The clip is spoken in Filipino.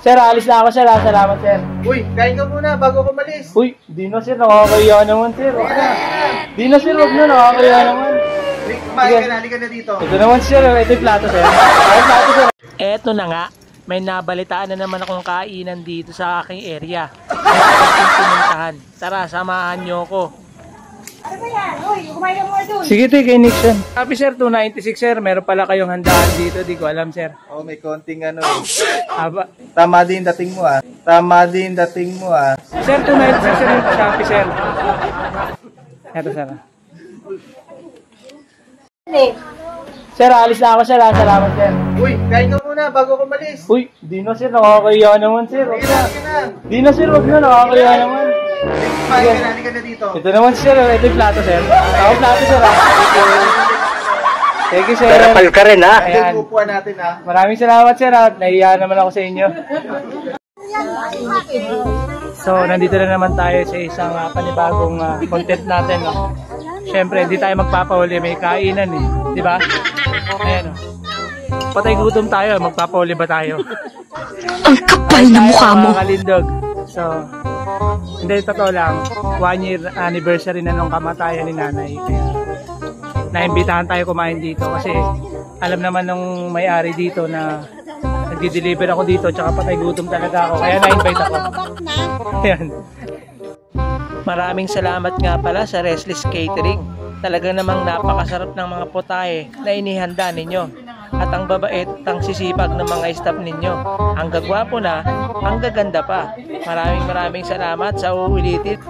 Sir, alis na ako sir. Salamat sir. Uy, kain ka muna bago ko malis. Uy, di na sir. Nakakaya naman sir. Di na sir, wag na. Nakakaya naman. Halika na dito. Ito naman sir. Ito yung plato sir. Plato sir. Eto na nga. May nabalitaan na naman akong kainan dito sa aking area. Pinuntahan. Tara, samahan nyo ko. Ano ba yan? Uy, kumain ka muna dun. Sige, kay Nixon. Happy sir, 296 sir. Meron pala kayong handaan dito. Di ko alam sir. Oh, may konting ano. Aba. Tama din dating mo ah. Sir, 296 sir yung Shopee sir. Eto sir. Sir, alis na ako sir. Salamat sir. Uy, kain ka muna bago ko malis. Uy, di na sir. Nakakaya naman sir. Halika na. Di na sir, wag na. Nakakaya naman. Halika na dito. Ito naman sir. Ito yung plato sir. Ako plato sir. Thank you sir. Pero ka rin ha. Ayan. Ito upuan natin ah. Maraming salamat sir. Nahiya naman ako sa inyo. So, nandito na naman tayo sa isang panibagong content natin. No? Siyempre, hindi tayo magpapahuli. May kainan eh. Di ba? Ayan o. Patay gutom tayo. Magpapahuli ba tayo? Ang kapal na mukha mo. Mga kalindog. So, hindi, totoo lang. 1 year anniversary na nung kamatayan ni nanay. Kaya, naimbitahan tayo kumain dito. Kasi, alam naman nung may-ari dito na nagdi-deliver ako dito. Tsaka patay gutom talaga ako. Kaya na-invite ako. Ayan. Maraming salamat nga pala sa Restless Catering. Talaga namang napakasarap ng mga putahe na inihanda ninyo. At ang babait at ang sisipag ng mga staff ninyo. Ang gagwapo na, ang gaganda pa. Maraming salamat sa uulitin.